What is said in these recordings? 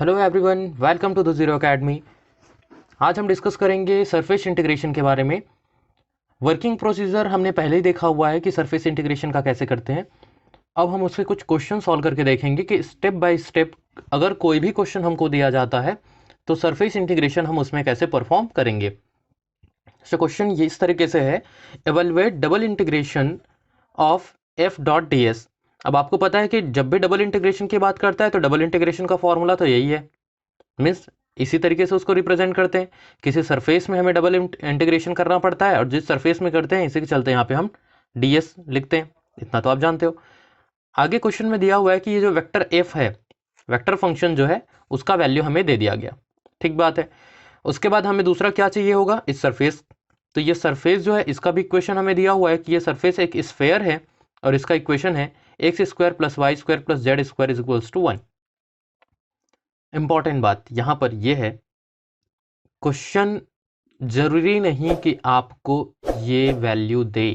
Hello everyone, welcome to the zero academy. आज हम discuss करेंगे सरफेस इंटीग्रेशन के बारे में। वर्किंग प्रोसीजर हमने पहले ही देखा हुआ है कि सरफेस इंटीग्रेशन का कैसे करते हैं। अब हम उससे कुछ क्वेश्चन सॉल्व करके देखेंगे कि स्टेप बाय स्टेप अगर कोई भी क्वेश्चन हमको दिया जाता है तो सरफेस इंटीग्रेशन हम उसमें कैसे परफॉर्म करेंगे। तो क्वेश्चन ये इस तरीके से है, evaluate double integration of f dot D S. अब आपको पता है कि जब भी डबल इंटीग्रेशन की बात करता है तो डबल इंटीग्रेशन का फॉर्मूला तो यही है, मीन्स इसी तरीके से उसको रिप्रेजेंट करते हैं। किसी सरफेस में हमें डबल इंटीग्रेशन करना पड़ता है और जिस सरफेस में करते हैं इसी के चलते यहाँ पे हम ds लिखते हैं। इतना तो आप जानते हो। आगे क्वेश्चन में दिया हुआ है कि ये जो वेक्टर f है, वेक्टर फंक्शन जो है उसका वैल्यू हमें दे दिया गया। ठीक बात है। उसके बाद हमें दूसरा क्या चाहिए होगा, इस सरफेस। तो ये सरफेस जो है इसका भी इक्वेशन हमें दिया हुआ है कि ये सरफेस एक स्फेयर है और इसका इक्वेशन है x square plus y square plus z square is equals to 1। Important बात यहां पर यह है, क्वेश्चन जरूरी नहीं कि आपको ये वैल्यू दे।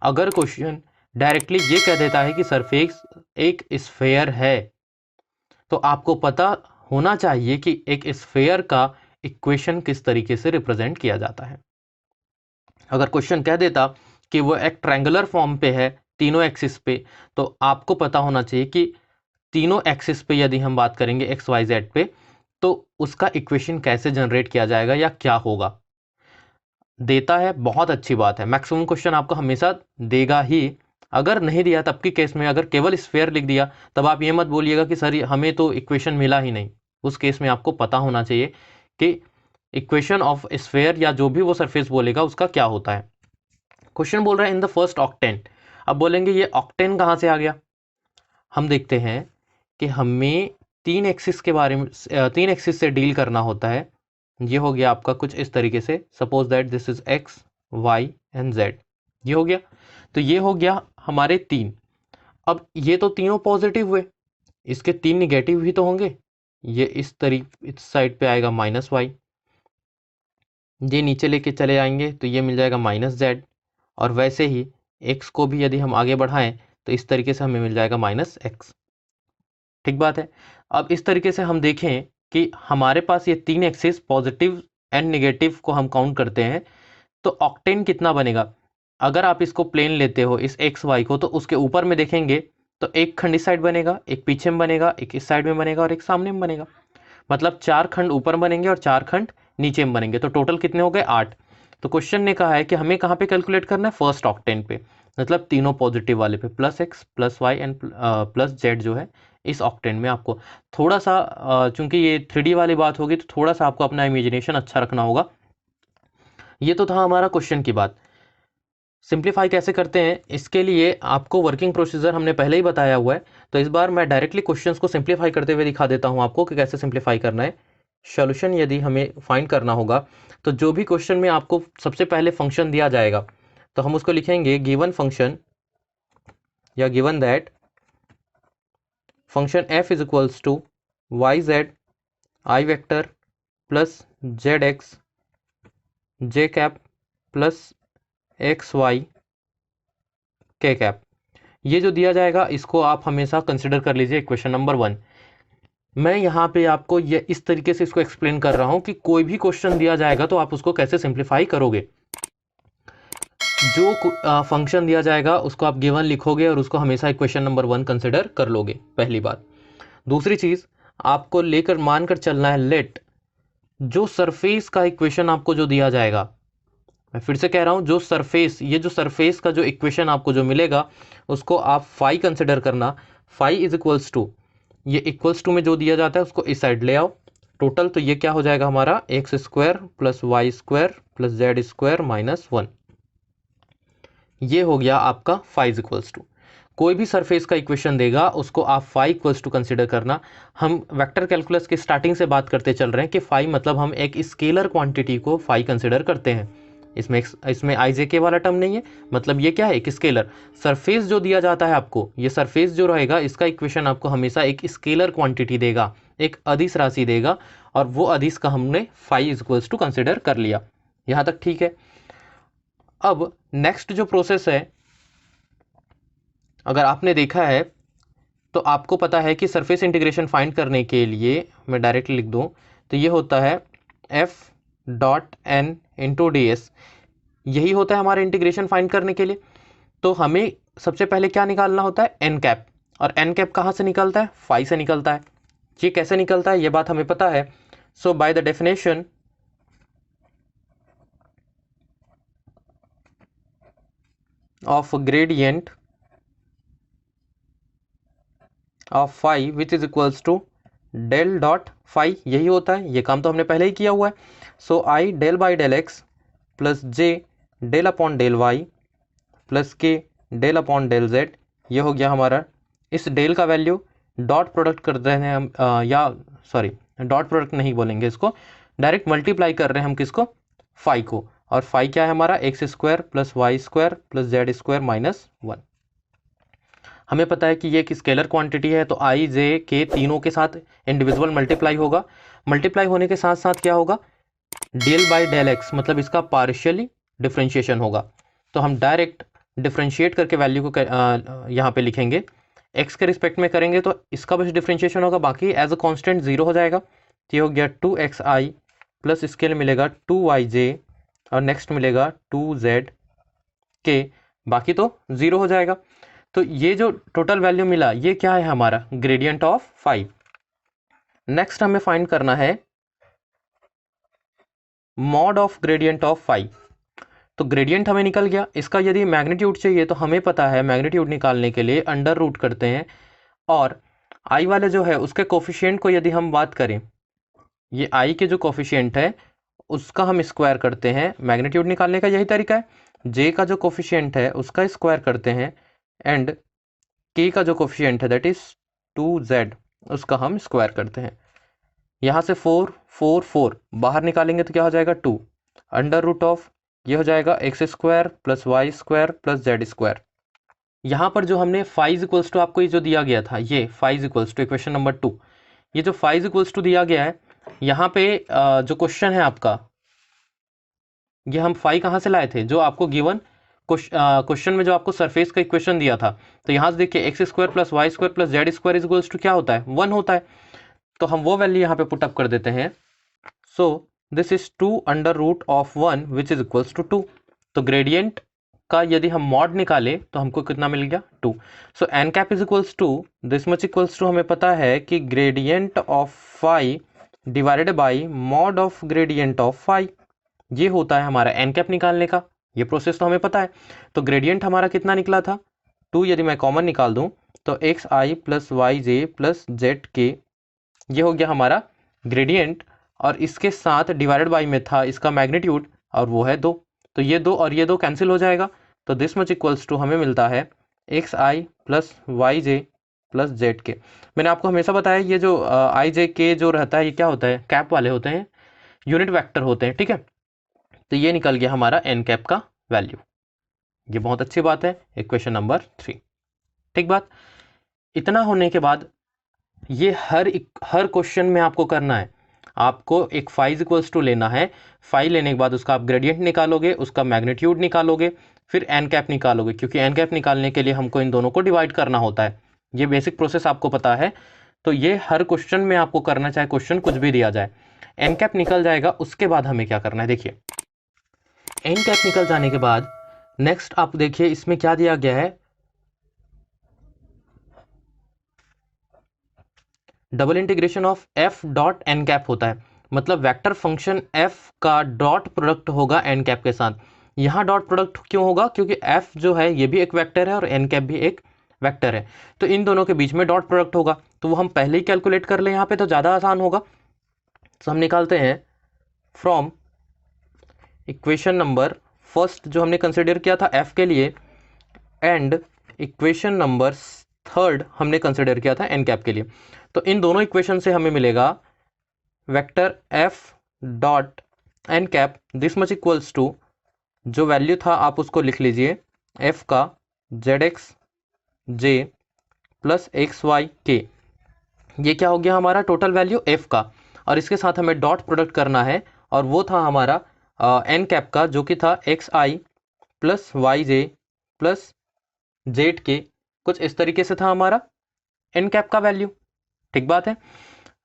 अगर क्वेश्चन डायरेक्टली ये कह देता है कि सरफेस एक स्फेयर है तो आपको पता होना चाहिए कि एक स्फेयर का इक्वेशन किस तरीके से रिप्रेजेंट किया जाता है। अगर क्वेश्चन कह देता कि वो एक ट्रायंगुलर फॉर्म पे है तीनों एक्सिस पे, तो आपको पता होना चाहिए कि तीनों एक्सिस पे यदि हम बात करेंगे एक्स वाई जेड पे तो उसका इक्वेशन कैसे जनरेट किया जाएगा या क्या होगा। देता है, बहुत अच्छी बात है। मैक्सिमम क्वेश्चन आपको हमेशा देगा ही। अगर नहीं दिया तब के केस में अगर केवल स्फेयर लिख दिया तब आप ये मत बोलिएगा कि सर हमें तो इक्वेशन मिला ही नहीं। उस केस में आपको पता होना चाहिए कि इक्वेशन ऑफ स्फेयर या जो भी वो सरफेस बोलेगा उसका क्या होता है। क्वेश्चन बोल रहा है इन द फर्स्ट ऑक्टेन। अब बोलेंगे ये ऑक्टेन कहाँ से आ गया। हम देखते हैं कि हमें तीन एक्सिस के बारे में तीन एक्सिस से डील करना होता है। ये हो गया आपका कुछ इस तरीके से, suppose that this is x y and z. ये हो गया, तो ये हो गया हमारे तीन। अब ये तो तीनों पॉजिटिव हुए, इसके तीन निगेटिव भी तो होंगे। ये इस साइड पे आएगा माइनस वाई, ये नीचे लेके चले आएंगे तो ये मिल जाएगा माइनस जेड। और वैसे ही एक्स को भी यदि हम आगे बढ़ाएं तो इस तरीके से हमें मिल जाएगा माइनस एक्स। ठीक बात है। अब इस तरीके से हम देखें कि हमारे पास ये तीन एक्सिस पॉजिटिव एंड नेगेटिव को हम काउंट करते हैं तो ऑक्टेन कितना बनेगा। अगर आप इसको प्लेन लेते हो इस एक्स वाई को तो उसके ऊपर में देखेंगे तो एक खंड इस साइड बनेगा, एक पीछे में बनेगा, एक इस साइड में बनेगा और एक सामने में बनेगा। मतलब चार खंड ऊपर बनेंगे और चार खंड नीचे में बनेंगे, तो टोटल कितने हो गए 8। तो क्वेश्चन ने कहा है कि हमें कहाँ पे कैलकुलेट करना है, फर्स्ट ऑक्टेन पे, मतलब तीनों पॉजिटिव वाले पे, plus x plus y and plus z जो है इस ऑक्टेन में। आपको थोड़ा सा चूंकि ये 3D वाली बात होगी तो थोड़ा सा आपको अपना इमेजिनेशन अच्छा रखना होगा। ये तो था हमारा क्वेश्चन की बात। सिंप्लीफाई कैसे करते हैं इसके लिए आपको वर्किंग प्रोसीजर हमने पहले ही बताया हुआ है, तो इस बार मैं डायरेक्टली क्वेश्चंस को सिंप्लीफाई करते हुए दिखा देता हूं आपको कि कैसे सिंप्लीफाई करना है। सॉल्यूशन यदि हमें फाइंड करना होगा तो जो भी क्वेश्चन में आपको सबसे पहले फंक्शन दिया जाएगा तो हम उसको लिखेंगे गिवन फंक्शन या given that function f is equals to y z i vector plus z x j cap plus x y k cap. ये जो दिया जाएगा इसको आप हमेशा कंसिडर कर लीजिए इक्वेशन नंबर 1। मैं यहाँ पे आपको ये इस तरीके से इसको एक्सप्लेन कर रहा हूँ कि कोई भी क्वेश्चन दिया जाएगा तो आप उसको कैसे सिंप्लीफाई करोगे। जो फंक्शन दिया जाएगा उसको आप गिवन लिखोगे और उसको हमेशा इक्वेशन नंबर 1 कंसिडर कर लोगे, पहली बात। दूसरी चीज आपको लेकर मानकर चलना है लेट जो सरफेस का इक्वेशन आपको जो दिया जाएगा, मैं फिर से कह रहा हूं जो सरफेस, ये जो सरफेस का जो इक्वेशन आपको जो मिलेगा उसको आप फाई कंसिडर करना। फाई इज इक्वल्स टू, ये इक्वल्स टू में जो दिया जाता है उसको इस साइड ले आओ टोटल, तो ये क्या हो जाएगा हमारा x square plus y square plus z square minus 1। ये हो गया आपका फाई इज इक्वल्स टू। कोई भी सरफेस का इक्वेशन देगा उसको आप फाई इक्वल्स टू कंसिडर करना। हम वेक्टर कैलकुलस की स्टार्टिंग से बात करते चल रहे हैं कि फाई मतलब हम एक स्केलर क्वांटिटी को फाई कंसिडर करते हैं। इसमें आई जे के वाला टर्म नहीं है, मतलब ये क्या है, एक स्केलर। सरफेस जो दिया जाता है आपको, ये सरफेस जो रहेगा इसका इक्वेशन आपको हमेशा एक स्केलर क्वांटिटी देगा, एक अदिश राशि देगा, और वो अदिश का हमने phi is equals to consider कर लिया। यहां तक ठीक है। अब नेक्स्ट जो प्रोसेस है, अगर आपने देखा है तो आपको पता है कि सरफेस इंटीग्रेशन फाइंड करने के लिए मैं डायरेक्टली लिख दूं तो ये होता है f.n इंटू डी एस, यही होता है हमारा इंटीग्रेशन फाइंड करने के लिए। तो हमें सबसे पहले क्या निकालना होता है, एन कैप, और एन कैप कहाँ से निकलता है, फाई से निकलता है। ये कैसे निकलता है ये बात हमें पता है। So by the definition of gradient of phi which is equals to del dot phi, यही होता है, ये काम तो हमने पहले ही किया हुआ है। So I del by del X plus J del upon del Y plus K del upon del Z, ये हो गया हमारा। इस डेल का वैल्यू डॉट प्रोडक्ट कर रहे हैं हम, या सॉरी डॉट प्रोडक्ट नहीं बोलेंगे इसको, डायरेक्ट मल्टीप्लाई कर रहे हैं हम किसको, फाई को। और फाई क्या है हमारा, x square plus y square plus z square minus 1। हमें पता है कि ये एक स्केलर क्वांटिटी है, तो आई जे के तीनों के साथ इंडिविजुअल मल्टीप्लाई होगा। मल्टीप्लाई होने के साथ साथ क्या होगा, डेल बाई डेल एक्स, मतलब इसका पार्शियली डिफ्रेंशिएशन होगा। तो हम डायरेक्ट डिफ्रेंशिएट करके वैल्यू को यहाँ पे लिखेंगे, एक्स के रिस्पेक्ट में करेंगे तो इसका बस डिफ्रेंशिएशन होगा, बाकी एज अ कांस्टेंट जीरो हो जाएगा। तो ये हो गया 2xi प्लस इसके लिए मिलेगा 2yj और नेक्स्ट मिलेगा 2z के, बाकी तो जीरो हो जाएगा। तो ये जो टोटल वैल्यू मिला ये क्या है हमारा, ग्रेडियंट ऑफ फाई। नेक्स्ट हमें फाइंड करना है mod of gradient of phi. तो ग्रेडियंट हमें निकल गया, इसका यदि मैग्नीट्यूड चाहिए तो हमें पता है मैग्नीट्यूड निकालने के लिए अंडर रूट करते हैं, और आई वाले जो है उसके कोफिशिएंट को यदि हम बात करें, ये आई के जो कोफिशिएंट है उसका हम स्क्वायर करते हैं। मैग्नीट्यूड निकालने का यही तरीका है, जे का जो कोफिशिएंट है उसका स्क्वायर करते हैं, एंड के का जो कोफिशिएंट है दैट इज 2z, उसका हम स्क्वायर करते हैं। यहाँ से 4 4 4 बाहर निकालेंगे तो क्या हो जाएगा 2, अंडर रूट ऑफ ये हो जाएगा x square plus y square plus z square. यहाँ पर जो हमने फाइव इक्वल्स टू आपको ये जो दिया गया था, ये five equals to equation number 2, ये जो फाइव इक्वल्स टू दिया गया है, यहाँ पे जो क्वेश्चन है आपका, ये हम फाइव कहाँ से लाए थे, जो आपको गिवन क्वेश्चन में जो आपको सरफेस का इक्वेशन दिया था। तो यहाँ से देखिए x square plus y square plus z square is equals to क्या होता है, 1 होता है। तो हम वो वैल्यू यहाँ पे पुटअप कर देते हैं। So this is 2 under root of 1 which is equals to 2। तो ग्रेडियंट का यदि हम मॉड निकाले तो हमको कितना मिल गया, 2। So N cap is equals to this much equals to, हमें पता है कि gradient of phi divided by mod of gradient of phi, ये होता है हमारा एन कैप निकालने का। ये प्रोसेस तो हमें पता है। तो ग्रेडियंट हमारा कितना निकला था, 2, यदि मैं कॉमन निकाल दूं तो x i plus y j plus z k, ये हो गया हमारा ग्रेडियंट, और इसके साथ डिवाइडेड बाई में था इसका मैग्नीट्यूड, और वो है 2। तो ये 2 और ये 2 कैंसिल हो जाएगा, तो दिस मच इक्वल्स टू हमें मिलता है x i plus y j plus z के। मैंने आपको हमेशा बताया ये जो आई जे के जो रहता है ये क्या होता है, कैप वाले होते हैं, यूनिट वेक्टर होते हैं, ठीक है। तो ये निकल गया हमारा एन कैप का वैल्यू, ये बहुत अच्छी बात है, इक्वेशन नंबर 3। ठीक बात। इतना होने के बाद ये हर क्वेश्चन में आपको करना है, आपको एक फाइव इक्वल्स टू लेना है। फाइव लेने के बाद उसका आप ग्रेडियंट निकालोगे, उसका मैग्नीट्यूड निकालोगे, फिर एन कैप निकालोगे, क्योंकि एन कैप निकालने के लिए हमको इन दोनों को डिवाइड करना होता है। ये बेसिक प्रोसेस आपको पता है। तो ये हर क्वेश्चन में आपको करना, चाहे क्वेश्चन कुछ भी दिया जाए। एन कैप निकल जाएगा, उसके बाद हमें क्या करना है, देखिए एन कैप निकल जाने के बाद नेक्स्ट आप देखिए इसमें क्या दिया गया है, double integration of f dot n cap होता है, मतलब वेक्टर फंक्शन एफ का डॉट प्रोडक्ट होगा एन कैप के साथ। यहाँ डॉट प्रोडक्ट क्यों होगा, क्योंकि एफ जो है ये भी एक वेक्टर है और एन कैप भी एक वेक्टर है, तो इन दोनों के बीच में डॉट प्रोडक्ट होगा। तो वो हम पहले ही कैलकुलेट कर ले यहाँ पे, तो ज़्यादा आसान होगा। तो हम निकालते हैं फ्रॉम इक्वेशन नंबर फर्स्ट जो हमने कंसिडर किया था एफ के लिए, एंड इक्वेशन नंबर थर्ड हमने कंसिडर किया था एन कैप के लिए। तो इन दोनों इक्वेशन से हमें मिलेगा vector f dot n cap this much equals to, जो वैल्यू था आप उसको लिख लीजिए, एफ का z x j plus x y k, ये क्या हो गया हमारा टोटल वैल्यू एफ का, और इसके साथ हमें डॉट प्रोडक्ट करना है, और वो था हमारा एन कैप का, जो कि था x i plus y j plus z के, कुछ इस तरीके से था हमारा एन कैप का वैल्यू। ठीक बात है।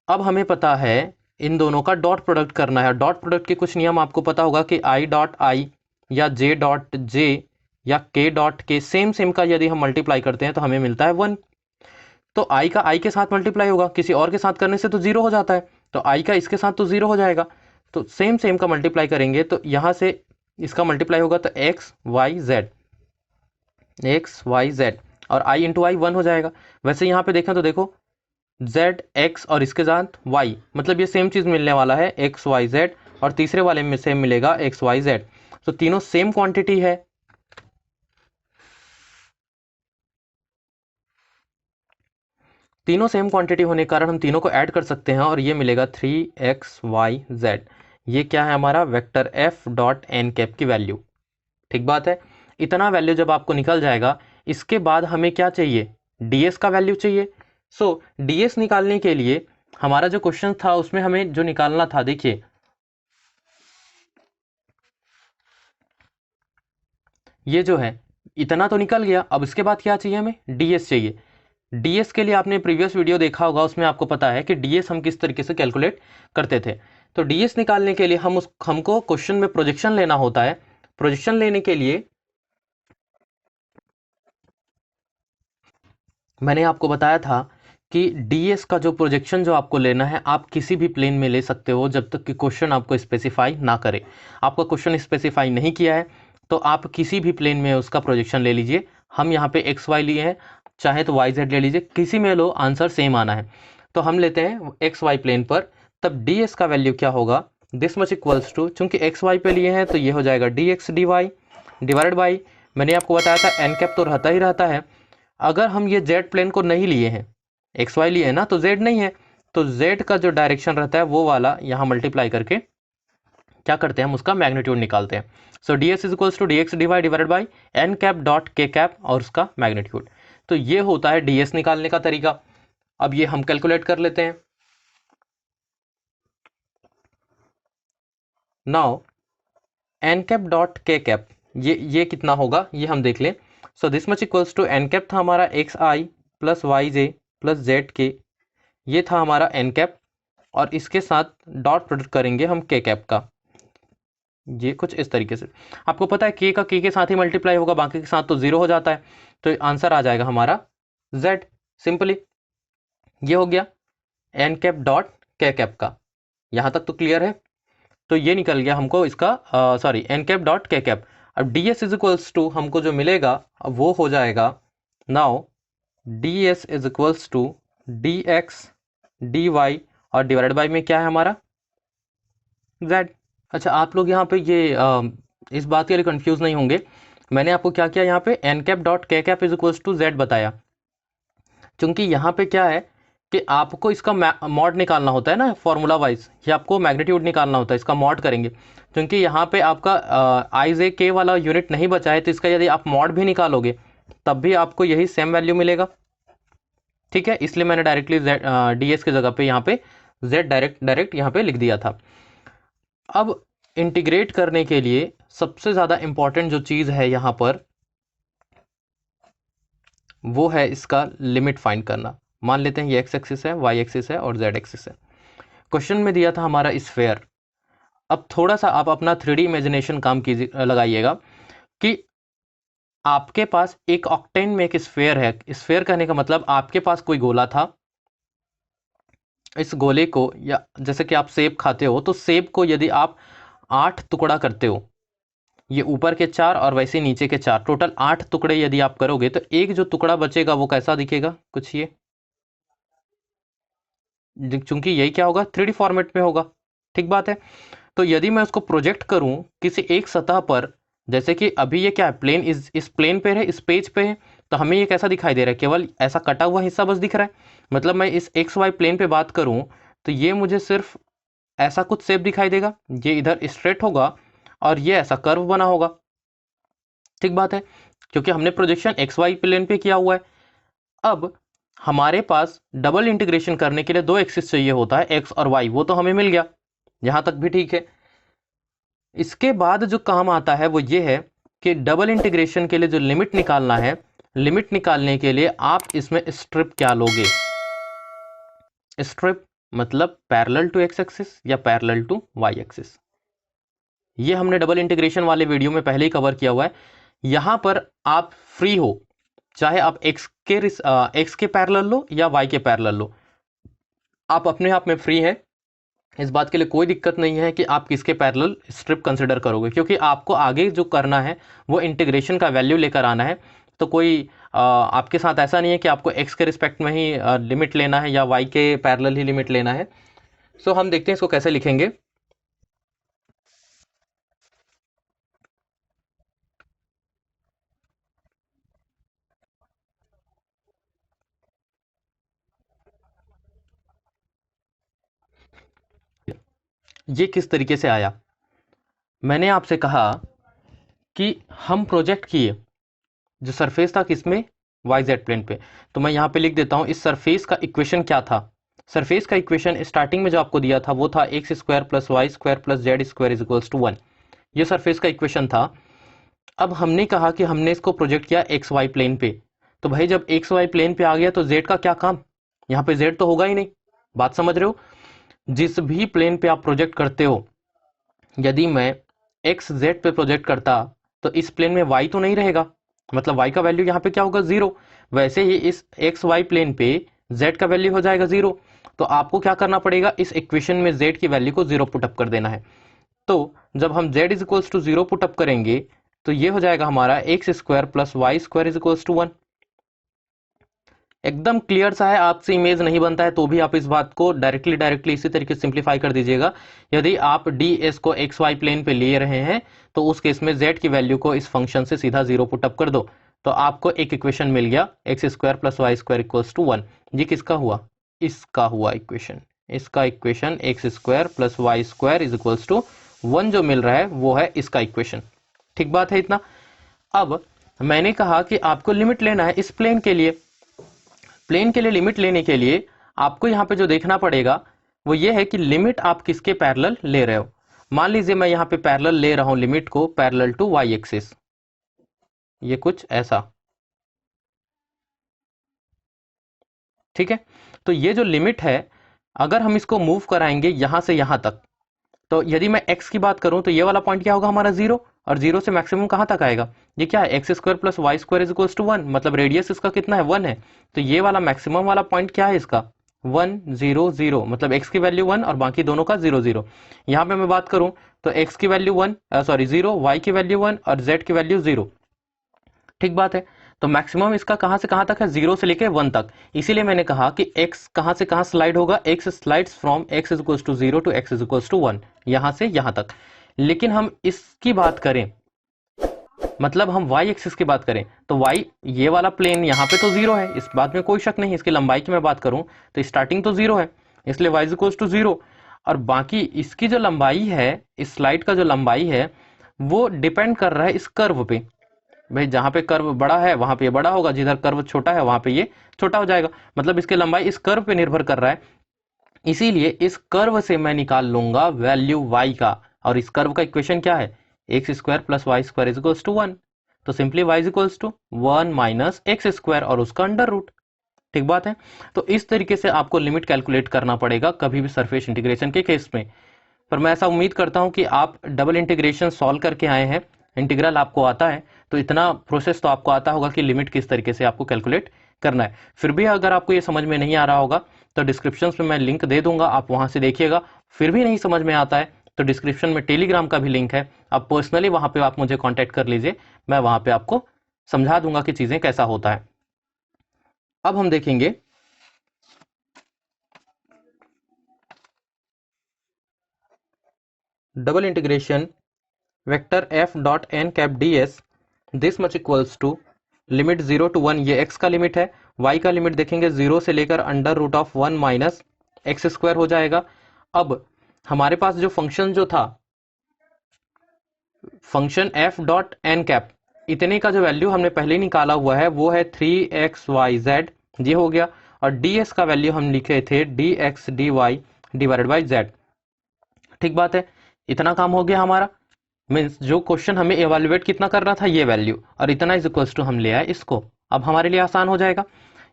अब हमें पता है इन दोनों का डॉट प्रोडक्ट करना है। डॉट प्रोडक्ट के कुछ नियम आपको पता होगा कि आई डॉट आई या जे डॉट जे या के डॉट के सेम का यदि हम मल्टीप्लाई करते हैं तो हमें मिलता है 1। तो आई का आई के साथ मल्टीप्लाई होगा, किसी और के साथ करने से तो 0 हो जाता है, तो आई का इसके साथ तो 0 हो जाएगा। तो सेम का मल्टीप्लाई करेंगे तो यहाँ से इसका मल्टीप्लाई होगा तो एक्स वाई जेड और आई इंटू आई 1 हो जाएगा। वैसे यहाँ पे देखें तो देखो जेड एक्स और इसके साथ वाई, मतलब ये सेम चीज़ मिलने वाला है एक्स वाई जेड, और तीसरे वाले में सेम मिलेगा एक्स वाई जेड। तो तीनों सेम क्वांटिटी है। तीनों सेम क्वांटिटी होने के कारण हम तीनों को ऐड कर सकते हैं और ये मिलेगा 3xyz। ये क्या है हमारा vector f dot n cap की वैल्यू। ठीक बात है। इतना वैल्यू जब आपको निकल जाएगा, इसके बाद हमें क्या चाहिए, ds का वैल्यू चाहिए। सो ds निकालने के लिए हमारा जो क्वेश्चन था उसमें हमें जो निकालना था, देखिए ये जो है इतना तो निकल गया। अब इसके बाद क्या चाहिए, हमें ds चाहिए। ds के लिए आपने प्रीवियस वीडियो देखा होगा, उसमें आपको पता है कि ds हम किस तरीके से कैलकुलेट करते थे। तो ds निकालने के लिए हमको क्वेश्चन में प्रोजेक्शन लेना होता है। प्रोजेक्शन लेने के लिए मैंने आपको बताया था कि ds का जो प्रोजेक्शन जो आपको लेना है, आप किसी भी प्लेन में ले सकते हो जब तक कि क्वेश्चन आपको स्पेसिफाई ना करे। आपका क्वेश्चन स्पेसिफाई नहीं किया है तो आप किसी भी प्लेन में उसका प्रोजेक्शन ले लीजिए। हम यहाँ पे एक्स वाई लिए हैं, चाहे तो वाई जेड ले लीजिए, किसी में लो आंसर सेम आना है। तो हम लेते हैं एक्स वाई प्लेन पर, तब ds का वैल्यू क्या होगा, दिस मच इक्वल्स टू, चूंकि एक्स वाई पे लिए हैं तो ये हो जाएगा dx dy डिवाइडेड बाई, मैंने आपको बताया था एन कैप तो रहता ही रहता है। अगर हम ये जेड प्लेन को नहीं लिए हैं, एक्स वाई लिए हैं ना, तो जेड नहीं है, तो जेड का जो डायरेक्शन रहता है वो वाला यहाँ मल्टीप्लाई करके क्या करते हैं, हम उसका मैग्नीट्यूड निकालते हैं। So D S is equals to D X divided by N cap dot के कैप और उसका मैग्नीट्यूड। तो ये होता है ds निकालने का तरीका। अब ये हम कैलकुलेट कर लेते हैं। नाउ एन कैप डॉट के कैप ये कितना होगा ये हम देख लें। So this much equals to n cap था हमारा x i plus y j plus z k, ये था हमारा एन कैप, और इसके साथ डॉट प्रोडक्ट करेंगे हम के कैप का। ये कुछ इस तरीके से, आपको पता है के का के साथ ही मल्टीप्लाई होगा, बाकी के साथ तो 0 हो जाता है, तो आंसर आ जाएगा हमारा z। सिंपली ये हो गया एन कैप डॉट के कैप का। यहाँ तक तो क्लियर है। तो ये निकल गया हमको इसका सॉरी एन कैप डॉट के कैप। अब d S is equals to हमको जो मिलेगा वो हो जाएगा, now d S is equals to D x d y और डिवाइडेड बाई में क्या है हमारा z। अच्छा, आप लोग यहाँ पे ये इस बात के लिए कंफ्यूज नहीं होंगे। मैंने आपको क्या किया, यहाँ पे एन कैप डॉट के cap is equals to z बताया, क्योंकि यहाँ पे क्या है कि आपको इसका मॉड निकालना होता है ना फॉर्मूला वाइज, ये आपको मैग्नीट्यूड निकालना होता है, इसका मॉड करेंगे। क्योंकि यहाँ पे आपका आई जे के वाला यूनिट नहीं बचा है, तो इसका यदि आप मॉड भी निकालोगे तब भी आपको यही सेम वैल्यू मिलेगा। ठीक है, इसलिए मैंने डायरेक्टली डी एस की जगह पे यहाँ पे जेड डायरेक्ट यहाँ पे लिख दिया था। अब इंटीग्रेट करने के लिए सबसे ज़्यादा इंपॉर्टेंट जो चीज़ है यहाँ पर वो है इसका लिमिट फाइंड करना। मान लेते हैं ये एक्स एक्सिस है, वाई एक्सिस है और जेड एक्सिस है। क्वेश्चन में दिया था हमारा स्फेयर। अब थोड़ा सा आप अपना 3D इमेजिनेशन काम कीजिए, लगाइएगा कि आपके पास एक ऑक्टेन में एक स्फेयर है। स्फेयर कहने का मतलब आपके पास कोई गोला था, इस गोले को, या जैसे कि आप सेब खाते हो तो सेब को यदि आप 8 टुकड़ा करते हो, ये ऊपर के 4 और वैसे नीचे के 4, टोटल 8 टुकड़े यदि आप करोगे तो एक जो टुकड़ा बचेगा वो कैसा दिखेगा, कुछ ये, चूंकि यही क्या होगा 3D फॉर्मेट में होगा। ठीक बात है। तो यदि मैं उसको प्रोजेक्ट करूं किसी एक सतह पर, जैसे कि अभी ये क्या है, प्लेन इस प्लेन पे है, इस पेज पे है, तो हमें ये कैसा दिखाई दे रहा है, केवल ऐसा कटा हुआ हिस्सा बस दिख रहा है। मतलब मैं इस एक्स वाई प्लेन पे बात करूं तो ये मुझे सिर्फ ऐसा कुछ शेप दिखाई देगा, ये इधर स्ट्रेट होगा और ये ऐसा कर्व बना होगा। ठीक बात है, क्योंकि हमने प्रोजेक्शन एक्स वाई प्लेन पे किया हुआ है। अब हमारे पास डबल इंटीग्रेशन करने के लिए 2 एक्सिस चाहिए होता है, एक्स और वाई, वो तो हमें मिल गया, यहां तक भी ठीक है। इसके बाद जो काम आता है वो ये है कि डबल इंटीग्रेशन के लिए जो लिमिट निकालना है लिमिट निकालने के लिए आप इसमें स्ट्रिप क्या लोगे? स्ट्रिप मतलब पैरेलल टू एक्स एक्सिस या पैरेलल टू वाई एक्सिस। ये हमने डबल इंटीग्रेशन वाले वीडियो में पहले ही कवर किया हुआ है। यहां पर आप फ्री हो, चाहे आप एक्स के पैरेलल लो या वाई के पैरेलल लो, आप अपने आप में फ्री हैं। इस बात के लिए कोई दिक्कत नहीं है कि आप किसके पैरेलल स्ट्रिप कंसिडर करोगे, क्योंकि आपको आगे जो करना है वो इंटीग्रेशन का वैल्यू लेकर आना है। तो कोई आपके साथ ऐसा नहीं है कि आपको एक्स के रिस्पेक्ट में ही लिमिट लेना है या वाई के पैरेलल ही लिमिट लेना है। सो हम देखते हैं इसको कैसे लिखेंगे। ये किस तरीके से आया, मैंने आपसे कहा कि हम प्रोजेक्ट किए जो सरफेस था किसमें, वाई जेड प्लेन पे। तो मैं यहाँ पे लिख देता हूँ इस सरफेस का इक्वेशन क्या था। सरफेस का इक्वेशन स्टार्टिंग में जो आपको दिया था वो था x square plus y square plus z square is equals to 1। ये सरफेस का इक्वेशन था। अब हमने कहा कि हमने इसको प्रोजेक्ट किया एक्स वाई प्लेन पे। तो भाई जब एक्स वाई प्लेन पे आ गया तो जेड का क्या काम, यहाँ पे जेड तो होगा ही नहीं। बात समझ रहे हो? जिस भी प्लेन पे आप प्रोजेक्ट करते हो, यदि मैं एक्स जेड पे प्रोजेक्ट करता तो इस प्लेन में वाई तो नहीं रहेगा, मतलब वाई का वैल्यू यहाँ पे क्या होगा, जीरो। वैसे ही इस एक्स वाई प्लेन पे जेड का वैल्यू हो जाएगा जीरो। तो आपको क्या करना पड़ेगा, इस इक्वेशन में जेड की वैल्यू को जीरो पुटअप कर देना है। तो जब हम z is equals to zero put up करेंगे तो ये हो जाएगा हमारा x square plus y square is equals to 1। एकदम क्लियर सा है, आपसे इमेज नहीं बनता है तो भी आप इस बात को डायरेक्टली इसी तरीके से सिंप्लीफाई कर दीजिएगा। यदि आप डी एस को एक्स वाई प्लेन पे ले रहे हैं तो उस केस में जेड की वैल्यू को इस फंक्शन से सीधा जीरो पुटअप कर दो, तो आपको एक इक्वेशन मिल गया x square plus y square equals to 1। ये किसका हुआ, इसका हुआ इक्वेशन। इसका equation x square plus y square is equals to 1 जो मिल रहा है वो है इसका इक्वेशन। ठीक बात है इतना। अब मैंने कहा कि आपको लिमिट लेना है इस प्लेन के लिए। प्लेन के लिए लिमिट लेने के लिए आपको यहां पे जो देखना पड़ेगा वो ये है कि लिमिट आप किसके पैरेलल ले रहे हो। मान लीजिए मैं यहां पे पैरेलल ले रहा हूं लिमिट को पैरेलल टू वाई एक्सिस, ये कुछ ऐसा। ठीक है, तो ये जो लिमिट है अगर हम इसको मूव कराएंगे यहां से यहां तक, तो यदि मैं x की बात करूं तो ये वाला पॉइंट क्या होगा हमारा जीरो, और जीरो से मैक्सिमम कहां तक आएगा, ये क्या है x square plus y square is equals to 1, मतलब रेडियस इसका कितना है 1 है। तो ये वाला मैक्सिमम वाला पॉइंट क्या है इसका 1 0 0, मतलब x की वैल्यू 1 और बाकी दोनों का 0 0। यहाँ पे मैं बात करूं तो x की वैल्यू 1 सॉरी 0, y की वैल्यू 1 और z की वैल्यू 0। ठीक बात है। तो मैक्सिमम इसका कहां से कहां तक है, 0 से लेके 1 तक। इसीलिए मैंने कहा कि x कहां से कहां स्लाइड होगा, x slides from x is equals to 0 to x is equals to 1, यहां से यहां तक। लेकिन हम इसकी बात करें, मतलब हम y एक्सिस की बात करें तो y ये वाला प्लेन यहाँ पे तो 0 है, इस बात में कोई शक नहीं। इसकी लंबाई की मैं बात करूं तो स्टार्टिंग तो 0 है, इसलिए y इज इक्वल्स टू 0। और बाकी इसकी जो लंबाई है, इस स्लाइड का जो लंबाई है वो डिपेंड कर रहा है इस कर्व पे। भाई जहां पे कर्व बड़ा है वहां पे ये बड़ा होगा, जिधर कर्व छोटा है वहां पे ये छोटा हो जाएगा, मतलब इसकी लंबाई इस कर्व पे निर्भर कर रहा है। इसीलिए इस कर्व से मैं निकाल लूंगा वैल्यू y का, और इस कर्व का इक्वेशन क्या है x square plus y square is equals to 1। तो simply y is equals to 1 minus x square और उसका अंडर रूट। ठीक बात है। तो इस तरीके से आपको लिमिट कैलकुलेट करना पड़ेगा कभी भी सरफेस इंटीग्रेशन के केस में। पर मैं ऐसा उम्मीद करता हूं कि आप डबल इंटीग्रेशन सॉल्व करके आए हैं, इंटीग्रल आपको आता है, तो इतना प्रोसेस तो आपको आता होगा कि लिमिट किस तरीके से आपको कैलकुलेट करना है। फिर भी अगर आपको ये समझ में नहीं आ रहा होगा तो डिस्क्रिप्शन में मैं लिंक दे दूंगा, आप वहां से देखिएगा। फिर भी नहीं समझ में आता है तो डिस्क्रिप्शन में टेलीग्राम का भी लिंक है, आप पर्सनली वहां पे आप मुझे कांटेक्ट कर लीजिए, मैं वहां पे आपको समझा दूंगा कि चीजें कैसा होता है। अब हम देखेंगे double integration vector f dot n cap d s this much equals to limit 0 to 1, ये x का लिमिट है। y का लिमिट देखेंगे 0 से लेकर under root of 1 minus x square हो जाएगा। अब हमारे पास जो फंक्शन जो था function f dot n cap, इतने का जो वैल्यू हमने पहले निकाला हुआ है वो है 3xyz, ये हो गया। और ds का वैल्यू हम लिखे थे dx dy divided by z। ठीक बात है, इतना काम हो गया हमारा। मीन्स जो क्वेश्चन हमें एवेल्युएट कितना करना था ये वैल्यू, और इतना इज इक्वल्स टू हम ले आए इसको। अब हमारे लिए आसान हो जाएगा,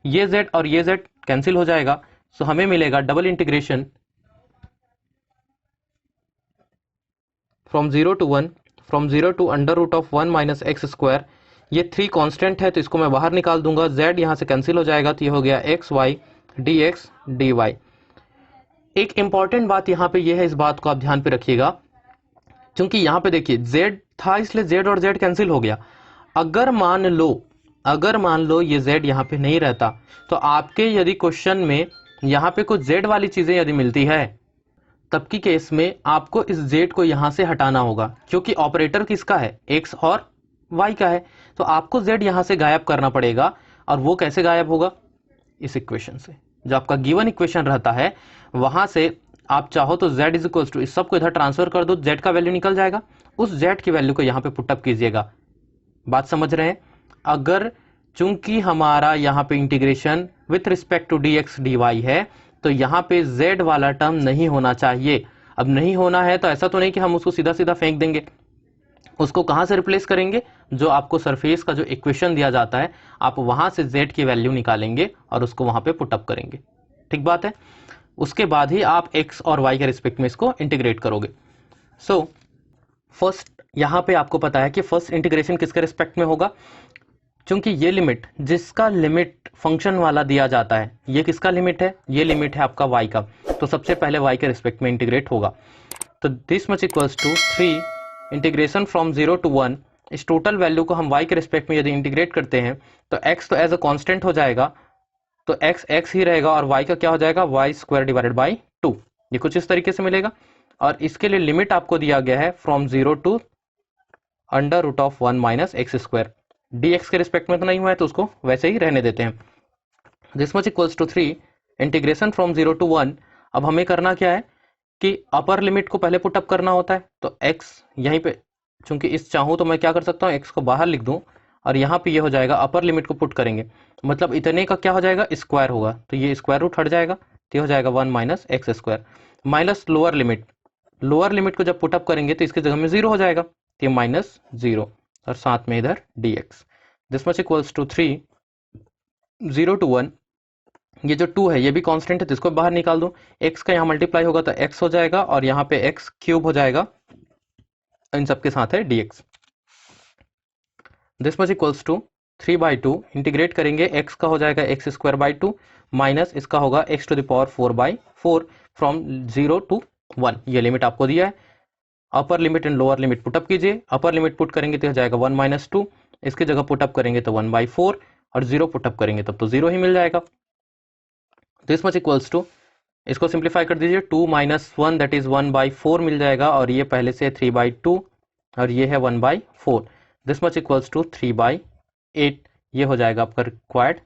ये z और ये z कैंसिल हो जाएगा। सो हमें मिलेगा double integration from 0 to 1 from 0 to under root of 1 minus x square. ये 3 कांस्टेंट है तो इसको मैं बाहर निकाल दूंगा, z यहाँ से कैंसिल हो जाएगा तो ये हो गया x y d x d y. एक इंपॉर्टेंट बात यहाँ पे ये है, इस बात को आप ध्यान पे रखिएगा, क्योंकि यहाँ पे देखिए z था इसलिए z और z कैंसिल हो गया। अगर मान लो ये z यहाँ पे नहीं रहता तो आपके यदि क्वेश्चन में यहाँ पे कुछ z वाली चीजें यदि मिलती है तब की केस में आपको इस z को यहाँ से हटाना होगा, क्योंकि ऑपरेटर किसका है, x और y का है, तो आपको z यहाँ से गायब करना पड़ेगा। और वो कैसे गायब होगा, इस इक्वेशन से, जो आपका गिवन इक्वेशन रहता है वहां से आप चाहो तो z इज इक्वल टू इस सबको इधर ट्रांसफर कर दो, z का वैल्यू निकल जाएगा, उस z की वैल्यू को यहाँ पे पुटअप कीजिएगा। बात समझ रहे हैं? अगर चूंकि हमारा यहाँ पे integration with respect to dx dy है तो यहाँ पे z वाला टर्म नहीं होना चाहिए। अब नहीं होना है तो ऐसा तो नहीं कि हम उसको सीधा सीधा फेंक देंगे, उसको कहाँ से रिप्लेस करेंगे, जो आपको सरफेस का जो इक्वेशन दिया जाता है आप वहां से z की वैल्यू निकालेंगे और उसको वहां पे पुटअप करेंगे। ठीक बात है? उसके बाद ही आप x और y के रिस्पेक्ट में इसको इंटीग्रेट करोगे। सो फर्स्ट यहाँ पे आपको पता है कि फर्स्ट इंटीग्रेशन किसके रिस्पेक्ट में होगा, क्योंकि ये लिमिट, जिसका लिमिट फंक्शन वाला दिया जाता है, ये किसका लिमिट है, ये लिमिट है आपका y का, तो सबसे पहले y के रिस्पेक्ट में इंटीग्रेट होगा। तो this much equals to 3 integration from 0 to 1। इस टोटल वैल्यू को हम y के रिस्पेक्ट में यदि इंटीग्रेट करते हैं तो x तो एज अ कांस्टेंट हो जाएगा, तो x ही रहेगा और y का क्या हो जाएगा, वाई स्क्वायर डिवाइडेड बाई 2। ये कुछ इस तरीके से मिलेगा। और इसके लिए लिमिट आपको दिया गया है from 0 to under root of 1 minus x square. dx के रिस्पेक्ट में तो नहीं हुआ है तो उसको वैसे ही रहने देते हैं। This much equals to 3 integration from 0 to 1। अब हमें करना क्या है कि अपर लिमिट को पहले पुटअप करना होता है, तो x यहीं पे, चूंकि इस चाहूँ तो मैं क्या कर सकता हूँ, x को बाहर लिख दूं और यहाँ पे ये हो जाएगा, अपर लिमिट को पुट करेंगे मतलब इतने का क्या हो जाएगा, स्क्वायर होगा, तो ये स्क्वायर रूट हट जाएगा तो ये हो जाएगा 1 minus x square minus lower limit को जब पुटअप करेंगे तो इसकी जगह में 0 हो जाएगा, तो ये माइनस 0 और साथ में इधर dx। This much equals to 3 0 to 1। ये जो 2 है ये भी कांस्टेंट है तो इसको बाहर निकाल दूं, x का यहाँ मल्टीप्लाई होगा तो x हो जाएगा और यहाँ पे x क्यूब हो जाएगा, इन सबके साथ है dx। This much equals to 3/2 integrate करेंगे, x का हो जाएगा एक्स स्क्वायर बाई 2 माइनस इसका होगा x टू द पावर 4/4 फ्रॉम 0 to 1। ये लिमिट आपको दिया है। Upper limit and lower limit put up कीजिए, अपर लिमिट पुट करेंगे तो हो जाएगा 1 माइनस 2, इसकी जगह पुटअप करेंगे तो 1/4 और 0 पुटअप करेंगे तब तो 0 ही मिल जाएगा। दिस मच इक्वल्स टू, इसको सिंप्लीफाई कर दीजिए, 2 माइनस 1 दैट इज 1/4 मिल जाएगा और ये पहले से 3/2 और ये है 1/4। This much equals to 3/8। ये हो जाएगा आपका रिक्वायर्ड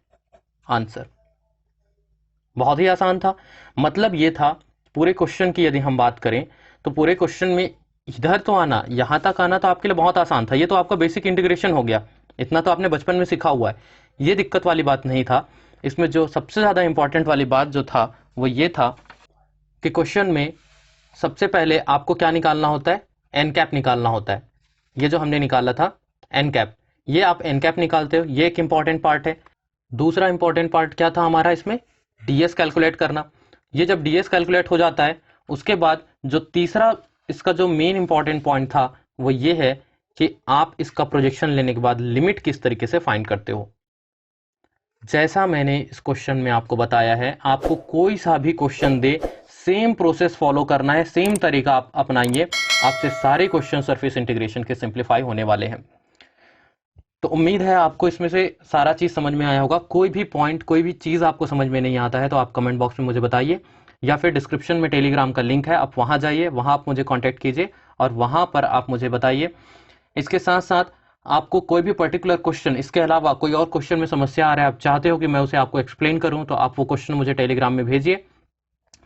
आंसर। बहुत ही आसान था। मतलब ये था पूरे क्वेश्चन की यदि हम बात करें तो पूरे क्वेश्चन में इधर तो आना, यहां तक आना तो आपके लिए बहुत आसान था। ये तो आपका बेसिक इंटीग्रेशन हो गया, इतना तो आपने बचपन में सीखा हुआ है, ये दिक्कत वाली बात नहीं था। इसमें जो सबसे ज्यादा इंपॉर्टेंट वाली बात जो था वो ये था कि क्वेश्चन में सबसे पहले आपको क्या निकालना होता है, एन कैप निकालना होता है। ये जो हमने निकाला था एन कैप, ये आप एन कैप निकालते हो, ये एक इंपॉर्टेंट पार्ट है। दूसरा इंपॉर्टेंट पार्ट क्या था हमारा इसमें, डीएस कैलकुलेट करना। ये जब डीएस कैलकुलेट हो जाता है उसके बाद जो तीसरा इसका जो मेन इंपॉर्टेंट पॉइंट था वो ये है कि आप इसका प्रोजेक्शन लेने के बाद लिमिट किस तरीके से फाइंड करते हो। जैसा मैंने इस क्वेश्चन में आपको बताया है, आपको कोई सा भी क्वेश्चन दे सेम प्रोसेस फॉलो करना है, सेम तरीका आप अपनाइए, आपसे सारे क्वेश्चन सरफेस इंटीग्रेशन के सिंप्लीफाई होने वाले हैं। तो उम्मीद है आपको इसमें से सारा चीज समझ में आया होगा। कोई भी पॉइंट, कोई भी चीज आपको समझ में नहीं आता है तो आप कमेंट बॉक्स में मुझे बताइए, या फिर डिस्क्रिप्शन में टेलीग्राम का लिंक है, आप वहां जाइए, वहां आप मुझे कांटेक्ट कीजिए और वहां पर आप मुझे बताइए। इसके साथ साथ आपको कोई भी पर्टिकुलर क्वेश्चन, इसके अलावा कोई और क्वेश्चन में समस्या आ रहा है, आप चाहते हो कि मैं उसे आपको एक्सप्लेन करूं, तो आप वो क्वेश्चन मुझे टेलीग्राम में भेजिए,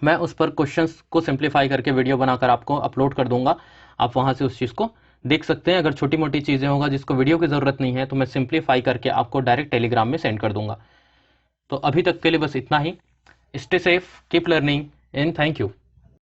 मैं उस पर क्वेश्चंस को सिंप्लीफाई करके वीडियो बनाकर आपको अपलोड कर दूंगा। आप वहां से उस चीज़ को देख सकते हैं। अगर छोटी मोटी चीज़ें होगा जिसको वीडियो की ज़रूरत नहीं है तो मैं सिंप्लीफाई करके आपको डायरेक्ट टेलीग्राम में सेंड कर दूंगा। तो अभी तक के लिए बस इतना ही। Stay safe, keep learning and thank you.